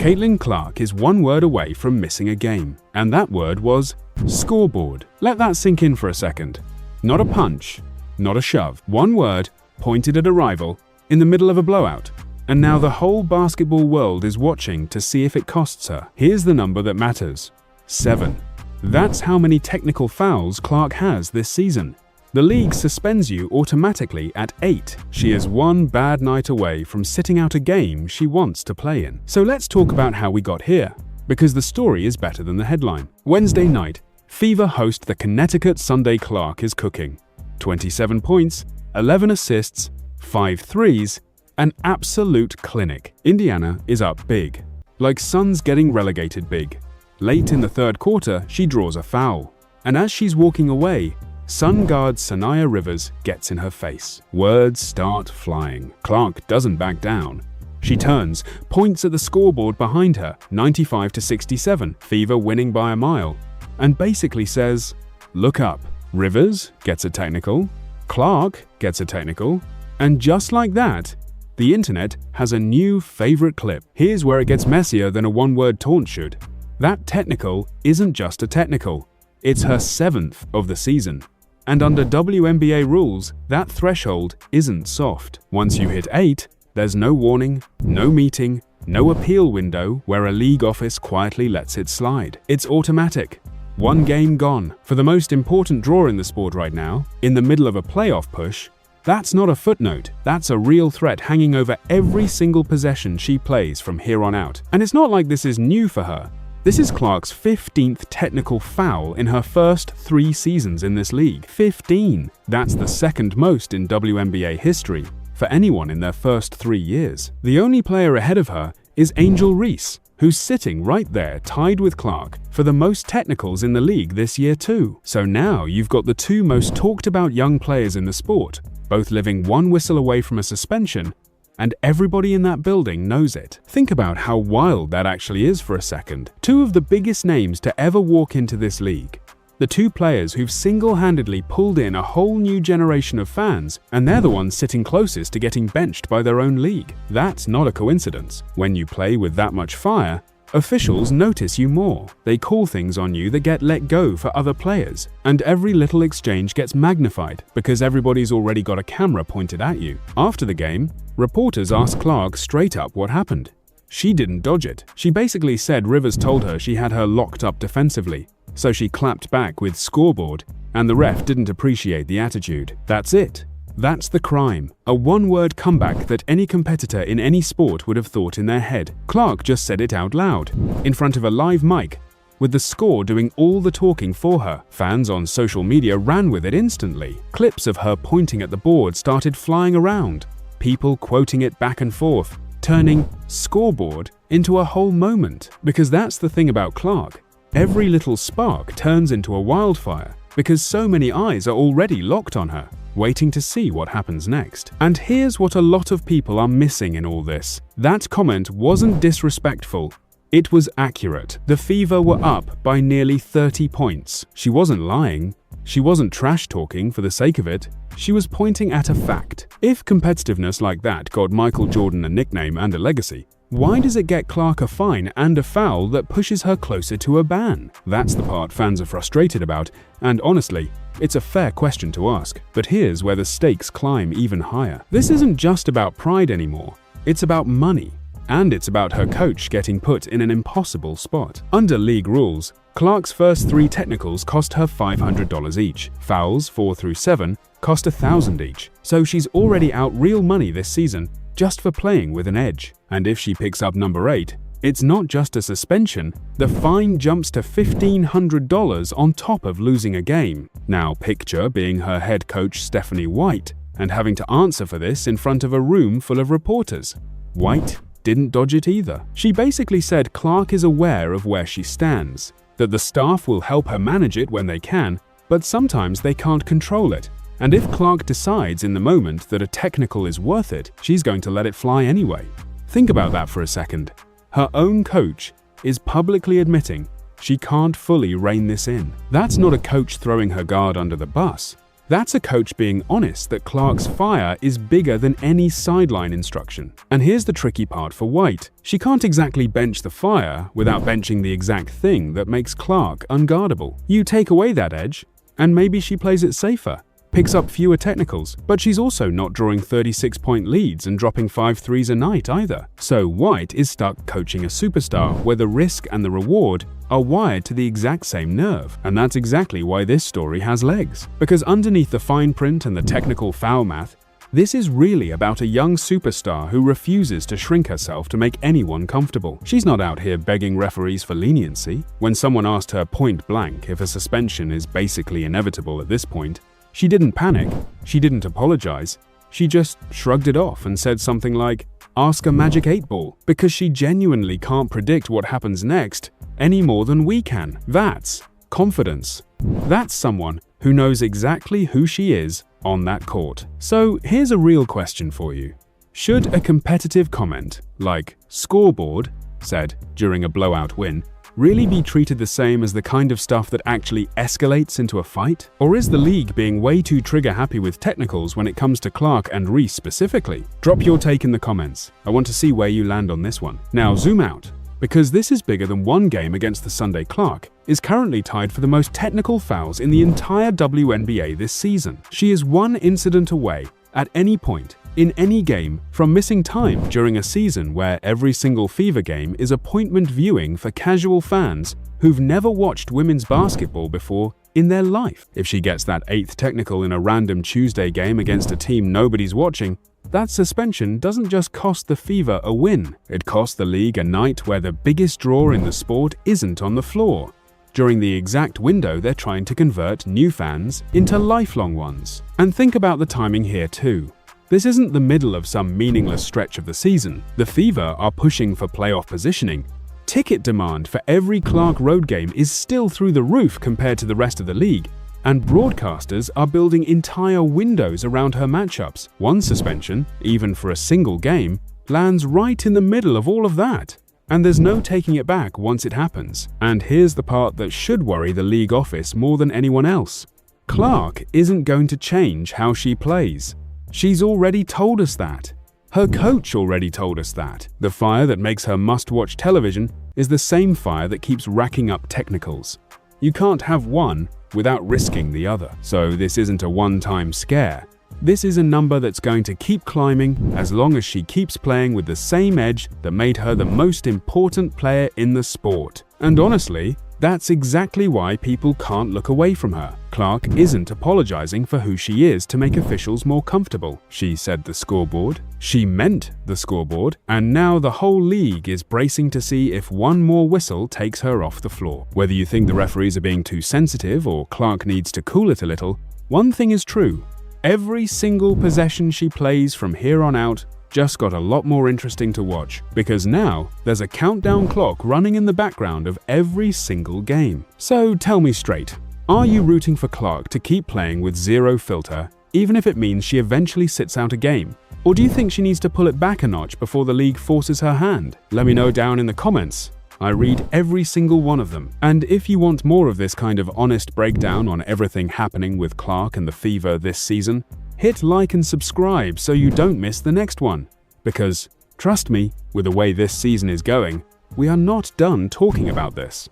Caitlin Clark is one word away from missing a game, and that word was scoreboard. Let that sink in for a second. Not a punch, not a shove. One word pointed at a rival in the middle of a blowout. And now the whole basketball world is watching to see if it costs her. Here's the number that matters: 7. That's how many technical fouls Clark has this season. The league suspends you automatically at 8. She is one bad night away from sitting out a game she wants to play in. So let's talk about how we got here, because the story is better than the headline. Wednesday night, Fever host the Connecticut Sunday. Clark is cooking. 27 points, 11 assists, 5 threes, an absolute clinic. Indiana is up big, like Suns getting relegated big. Late in the third quarter, she draws a foul, and as she's walking away, Sun guard Sanaya Rivers gets in her face. Words start flying. Clark doesn't back down. She turns, points at the scoreboard behind her, 95-67, Fever winning by a mile, and basically says, "Look up." Rivers gets a technical, Clark gets a technical, and just like that, the internet has a new favorite clip. Here's where it gets messier than a one-word taunt should. That technical isn't just a technical. It's her 7th of the season. And under WNBA rules, that threshold isn't soft. Once you hit 8, there's no warning, no meeting, no appeal window where a league office quietly lets it slide. It's automatic. One game gone. For the most important draw in the sport right now, in the middle of a playoff push, that's not a footnote, that's a real threat hanging over every single possession she plays from here on out. And it's not like this is new for her. This is Clark's 15th technical foul in her first 3 seasons in this league. 15! That's the second most in WNBA history for anyone in their first 3 years. The only player ahead of her is Angel Reese, who's sitting right there tied with Clark for the most technicals in the league this year too. So now you've got the 2 most talked about young players in the sport, both living one whistle away from a suspension, and everybody in that building knows it. Think about how wild that actually is for a second. 2 of the biggest names to ever walk into this league. The 2 players who've single-handedly pulled in a whole new generation of fans, and they're the ones sitting closest to getting benched by their own league. That's not a coincidence. When you play with that much fire, officials notice you more. They call things on you that get let go for other players, and every little exchange gets magnified because everybody's already got a camera pointed at you. After the game, reporters asked Clark straight up what happened. She didn't dodge it. She basically said Rivers told her she had her locked up defensively, so she clapped back with scoreboard, and the ref didn't appreciate the attitude. That's it. That's the crime. A one-word comeback that any competitor in any sport would have thought in their head. Clark just said it out loud, in front of a live mic, with the score doing all the talking for her. Fans on social media ran with it instantly. Clips of her pointing at the board started flying around, people quoting it back and forth, turning scoreboard into a whole moment. Because that's the thing about Clark. Every little spark turns into a wildfire, because so many eyes are already locked on her, waiting to see what happens next. And here's what a lot of people are missing in all this. That comment wasn't disrespectful. It was accurate. The Fever were up by nearly 30 points. She wasn't lying. She wasn't trash-talking for the sake of it. She was pointing at a fact. If competitiveness like that got Michael Jordan a nickname and a legacy, why does it get Clark a fine and a foul that pushes her closer to a ban? That's the part fans are frustrated about, and honestly, it's a fair question to ask. But here's where the stakes climb even higher. This isn't just about pride anymore. It's about money. And it's about her coach getting put in an impossible spot. Under league rules, Clark's first 3 technicals cost her $500 each. Fouls 4 through 7 cost $1,000 each. So she's already out real money this season just for playing with an edge. And if she picks up number 8, it's not just a suspension. The fine jumps to $1,500 on top of losing a game. Now picture being her head coach Stephanie White and having to answer for this in front of a room full of reporters. White didn't dodge it either. She basically said Clark is aware of where she stands, that the staff will help her manage it when they can, but sometimes they can't control it. And if Clark decides in the moment that a technical is worth it, she's going to let it fly anyway. Think about that for a second. Her own coach is publicly admitting she can't fully rein this in. That's not a coach throwing her guard under the bus. That's a coach being honest that Clark's fire is bigger than any sideline instruction. And here's the tricky part for White. She can't exactly bench the fire without benching the exact thing that makes Clark unguardable. You take away that edge, and maybe she plays it safer, picks up fewer technicals, but she's also not drawing 36-point leads and dropping 5 threes a night either. So White is stuck coaching a superstar where the risk and the reward are wired to the exact same nerve. And that's exactly why this story has legs. Because underneath the fine print and the technical foul math, this is really about a young superstar who refuses to shrink herself to make anyone comfortable. She's not out here begging referees for leniency. When someone asked her point blank if a suspension is basically inevitable at this point, she didn't panic, she didn't apologize, she just shrugged it off and said something like, "Ask a magic 8-ball," because she genuinely can't predict what happens next any more than we can. That's confidence. That's someone who knows exactly who she is on that court. So here's a real question for you. Should a competitive comment, like "scoreboard," said during a blowout win, really be treated the same as the kind of stuff that actually escalates into a fight? Or is the league being way too trigger-happy with technicals when it comes to Clark and Reese specifically? Drop your take in the comments. I want to see where you land on this one. Now zoom out, because this is bigger than one game against the Sunday. Clark is currently tied for the most technical fouls in the entire WNBA this season. She is one incident away at any point in any game from missing time during a season where every single Fever game is appointment viewing for casual fans who've never watched women's basketball before in their life. If she gets that 8th technical in a random Tuesday game against a team nobody's watching, that suspension doesn't just cost the Fever a win, it costs the league a night where the biggest draw in the sport isn't on the floor, during the exact window they're trying to convert new fans into lifelong ones. And think about the timing here too. This isn't the middle of some meaningless stretch of the season. The Fever are pushing for playoff positioning. Ticket demand for every Clark road game is still through the roof compared to the rest of the league, and broadcasters are building entire windows around her matchups. One suspension, even for a single game, lands right in the middle of all of that. And there's no taking it back once it happens. And here's the part that should worry the league office more than anyone else. Clark isn't going to change how she plays. She's already told us that. Her coach already told us that. The fire that makes her must-watch television is the same fire that keeps racking up technicals. You can't have one without risking the other. So this isn't a one-time scare. This is a number that's going to keep climbing as long as she keeps playing with the same edge that made her the most important player in the sport. And honestly, that's exactly why people can't look away from her. Clark isn't apologizing for who she is to make officials more comfortable. She said the scoreboard, she meant the scoreboard, and now the whole league is bracing to see if one more whistle takes her off the floor. Whether you think the referees are being too sensitive or Clark needs to cool it a little, one thing is true. Every single possession she plays from here on out just got a lot more interesting to watch, because now there's a countdown clock running in the background of every single game. So tell me straight, are you rooting for Clark to keep playing with zero filter, even if it means she eventually sits out a game? Or do you think she needs to pull it back a notch before the league forces her hand? Let me know down in the comments. I read every single one of them. And if you want more of this kind of honest breakdown on everything happening with Clark and the Fever this season, hit like and subscribe so you don't miss the next one. Because, trust me, with the way this season is going, we are not done talking about this.